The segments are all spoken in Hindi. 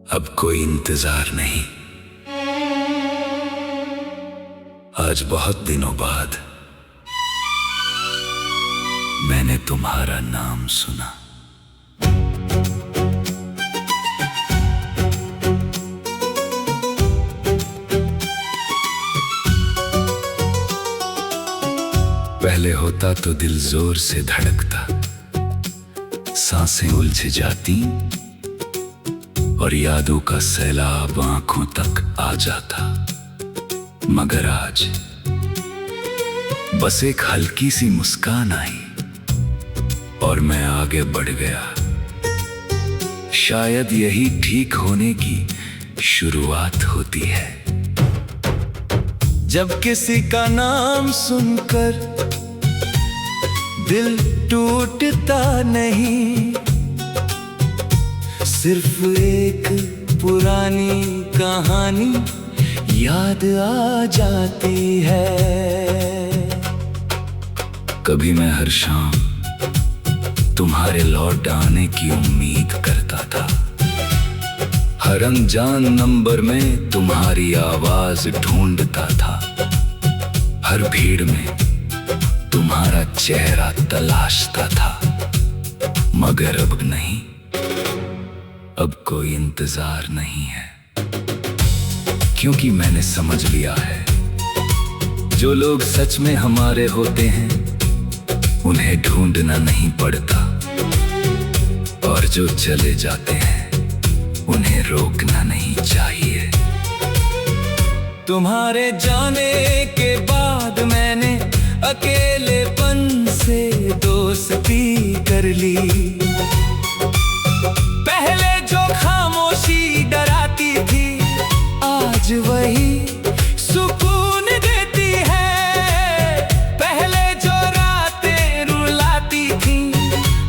अब कोई इंतजार नहीं। आज बहुत दिनों बाद मैंने तुम्हारा नाम सुना। पहले होता तो दिल जोर से धड़कता, सांसें उलझ जाती और यादों का सैलाब आंखों तक आ जाता। मगर आज बस एक हल्की सी मुस्कान आई और मैं आगे बढ़ गया। शायद यही ठीक होने की शुरुआत होती है। जब किसी का नाम सुनकर दिल टूटता नहीं, सिर्फ एक पुरानी कहानी याद आ जाती है। कभी मैं हर शाम तुम्हारे लौट आने की उम्मीद करता था। हर अनजान नंबर में तुम्हारी आवाज ढूंढता था। हर भीड़ में तुम्हारा चेहरा तलाशता था। मगर अब नहीं, अब कोई इंतजार नहीं है, क्योंकि मैंने समझ लिया है जो लोग सच में हमारे होते हैं उन्हें ढूंढना नहीं पड़ता, और जो चले जाते हैं उन्हें रोकना नहीं चाहिए। तुम्हारे जाने के बाद मैंने अकेलेपन से दोस्ती कर ली। पहले जो खामोशी डराती थी आज वही सुकून देती है। पहले जो रातें रुलाती थी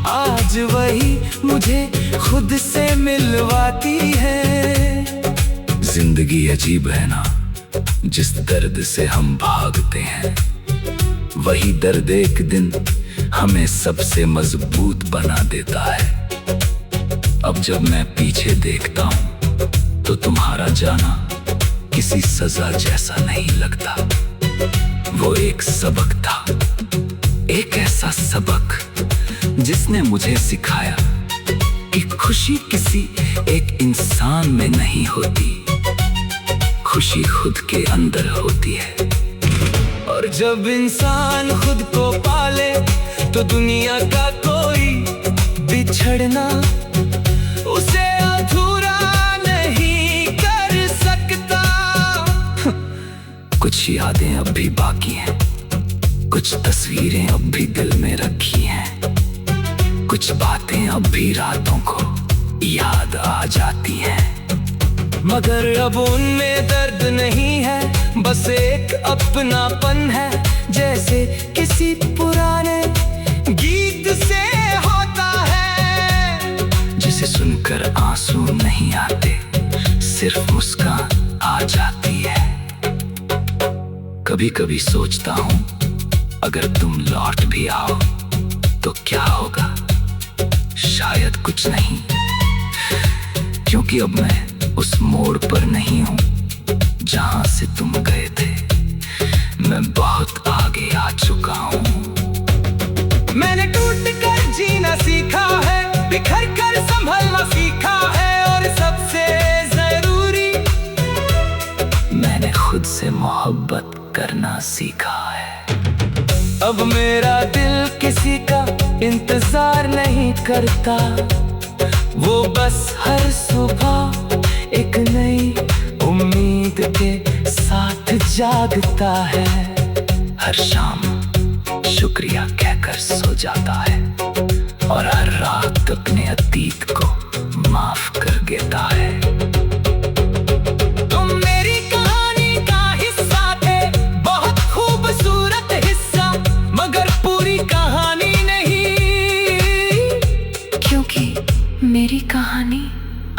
आज वही मुझे खुद से मिलवाती है। जिंदगी अजीब है ना, जिस दर्द से हम भागते हैं वही दर्द एक दिन हमें सबसे मजबूत बना देता है। अब जब मैं पीछे देखता हूं तो तुम्हारा जाना किसी सजा जैसा नहीं लगता। वो एक सबक था, एक ऐसा सबक जिसने मुझे सिखाया कि खुशी किसी एक इंसान में नहीं होती, खुशी खुद के अंदर होती है। और जब इंसान खुद को पाले तो दुनिया का कोई बिछड़ना उसे अधूरा नहीं कर सकता। कुछ यादें अब भी बाकी हैं, कुछ तस्वीरें अब भी दिल में रखी हैं, कुछ बातें अब भी रातों को याद आ जाती हैं। मगर अब उनमें दर्द नहीं है, बस एक अपनापन है, जैसे किसी पुराने गीत से होता है, जिसे सुनकर आंसू नहीं आते, सिर्फ मुस्कान आ जाती है। कभी कभी सोचता हूँ अगर तुम लौट भी आओ तो क्या होगा? शायद कुछ नहीं, क्योंकि अब मैं उस मोड़ पर नहीं हूँ जहां से तुम गए थे। मैं बहुत आगे आ चुका हूँ। मैंने टूट कर जीना सीखा है, बिखर कर संभलना सीखा है, और सबसे जरूरी मैंने खुद से मोहब्बत करना सीखा है। अब मेरा दिल किसी का इंतजार नहीं करता, वो बस हर सुबह एक नई उम्मीद के साथ जागता है। हर शाम शुक्रिया कहकर सो जाता है, और हर रात अपने अतीत को माफ कर देता है। तुम मेरी कहानी का हिस्सा थे, बहुत खूबसूरत हिस्सा, मगर पूरी कहानी नहीं, क्योंकि मेरी कहानी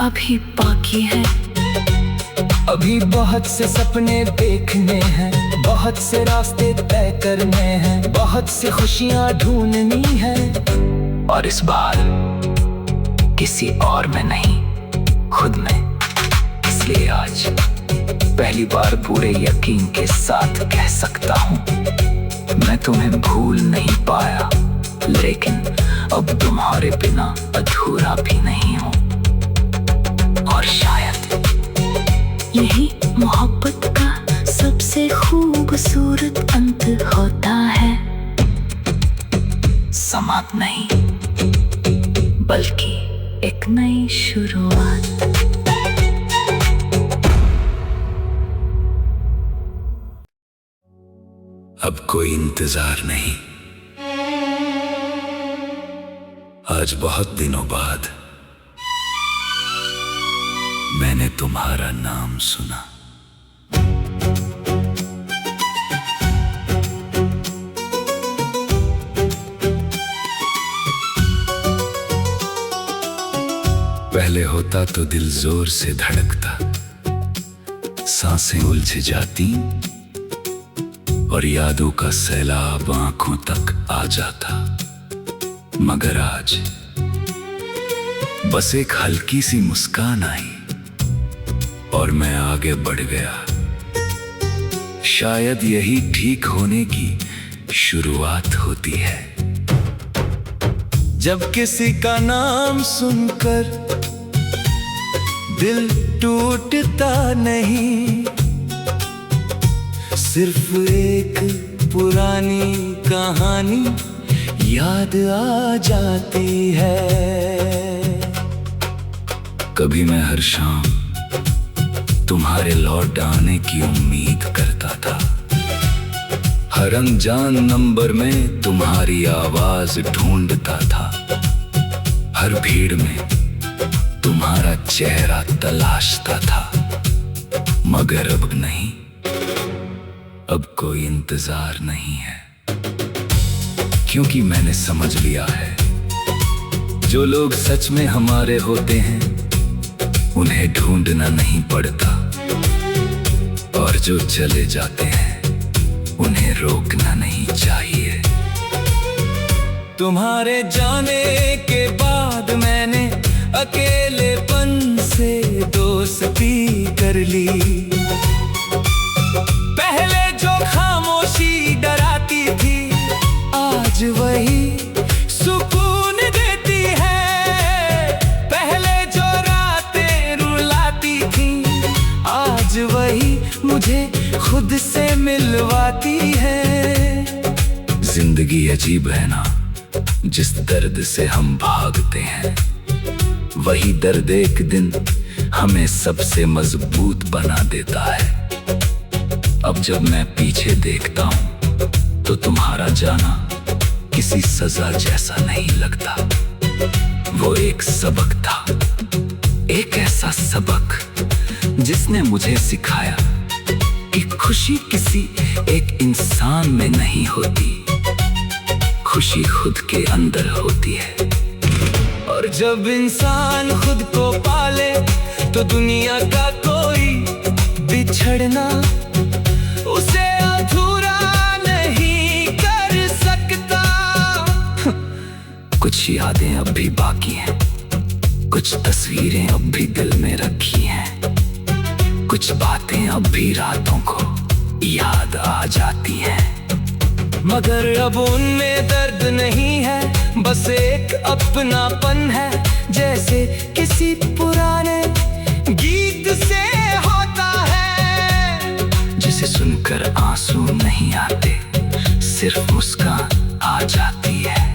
अभी बाकी है। अभी बहुत से सपने देखने हैं, बहुत से रास्ते तय करने हैं, बहुत से खुशियां ढूंढनी है, और इस बार किसी और में नहीं, खुद में। पहली बार पूरे यकीन के साथ कह सकता हूँ, मैं तुम्हें भूल नहीं पाया, लेकिन अब तुम्हारे बिना अधूरा भी नहीं हूँ। और शायद यही मोहब्बत का सबसे खूबसूरत अंत होता है। समाप्त नहीं, बल्कि एक नई शुरुआत। अब कोई इंतजार नहीं। आज बहुत दिनों बाद मैंने तुम्हारा नाम सुना। पहले होता तो दिल जोर से धड़कता, सांसें उलझ जाती और यादों का सैलाब आंखों तक आ जाता। मगर आज बस एक हल्की सी मुस्कान आई और मैं आगे बढ़ गया। शायद यही ठीक होने की शुरुआत होती है। जब किसी का नाम सुनकर दिल टूटता नहीं, सिर्फ एक पुरानी कहानी याद आ जाती है। कभी मैं हर शाम तुम्हारे लौट आने की उम्मीद करता था। हर अनजान नंबर में तुम्हारी आवाज ढूंढता था। हर भीड़ में तुम्हारा चेहरा तलाशता था। मगर अब नहीं, अब कोई इंतजार नहीं है, क्योंकि मैंने समझ लिया है, जो लोग सच में हमारे होते हैं उन्हें ढूंढना नहीं पड़ता, और जो चले जाते हैं उन्हें रोकना नहीं चाहिए। तुम्हारे जाने के बाद मैंने अकेलेपन से दोस्ती कर ली। पहले जो खामोशी डराती थी, आज वही सुकून देती है। पहले जो रातें रुलाती थी, आज वही मुझे खुद से मिलवाती है। जिंदगी अजीब है ना, जिस दर्द से हम भागते हैं, वही दर्द एक दिन हमें सबसे मजबूत बना देता है। अब जब मैं पीछे देखता हूँ तो तुम्हारा जाना किसी सजा जैसा नहीं लगता। वो एक सबक था, एक ऐसा सबक जिसने मुझे सिखाया कि खुशी किसी एक इंसान में नहीं होती, खुशी खुद के अंदर होती है। और जब इंसान खुद को पाले तो दुनिया का कोई बिछड़ना उसे अधूरा नहीं कर सकता। कुछ यादें अब भी बाकी हैं, कुछ तस्वीरें अब भी दिल में रखी हैं, कुछ बातें अब भी रातों को याद आ जाती हैं। मगर अब उनमें दर्द नहीं है, बस एक अपनापन है, जैसे किसी पुराने गीत से होता है, जिसे सुनकर आंसू नहीं आते, सिर्फ मुस्कान आ जाती है।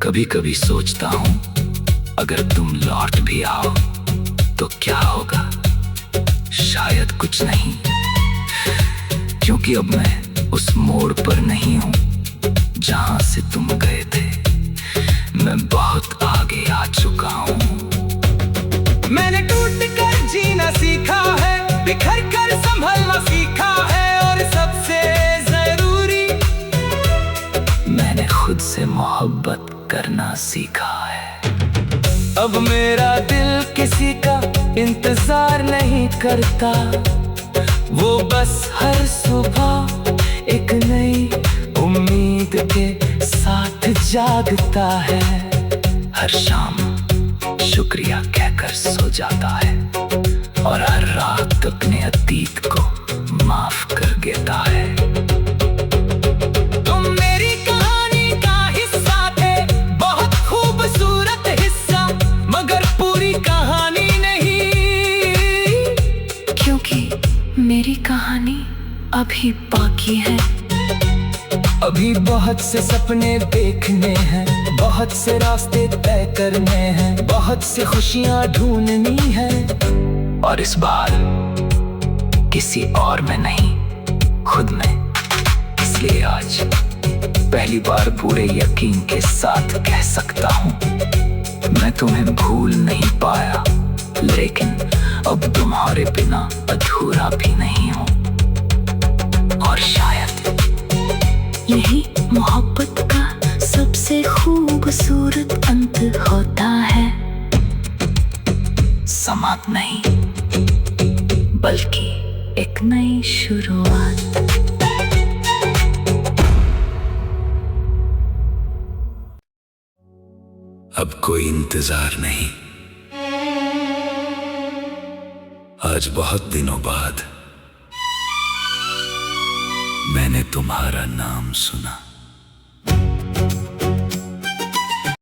कभी कभी सोचता हूँ, अगर तुम लौट भी आओ तो क्या होगा? शायद कुछ नहीं, क्योंकि अब मैं उस मोड़ पर नहीं हूँ जहां से तुम गए थे। मैं बहुत आगे आ चुका हूँ। मैंने टूट कर जीना सीखा है, बिखर कर संभलना सीखा है, और सबसे जरूरी मैंने खुद से मोहब्बत करना सीखा है। अब मेरा दिल किसी का इंतजार नहीं करता, वो बस हर सुबह एक नई उम्मीद के साथ जागता है। हर शाम शुक्रिया कहकर सो जाता है, और हर रात वक्त अपने अतीत को माफ कर देता है। तुम मेरी कहानी का हिस्सा थे, बहुत खूबसूरत हिस्सा, मगर पूरी कहानी नहीं। क्योंकि मेरी कहानी अभी बाकी है। अभी बहुत से सपने देखने हैं, बहुत से रास्ते तय करने हैं, बहुत से खुशियां ढूंढनी है। और इस बार किसी और में नहीं, खुद में। इसलिए आज पहली बार पूरे यकीन के साथ कह सकता हूँ, मैं तुम्हें भूल नहीं पाया, लेकिन अब तुम्हारे बिना अधूरा भी नहीं हूँ। और शायद यही मोहब्बत का सबसे खूबसूरत अंत होता है। समाप्त नहीं, बल्कि एक नई शुरुआत। अब कोई इंतजार नहीं। आज बहुत दिनों बाद मैंने तुम्हारा नाम सुना।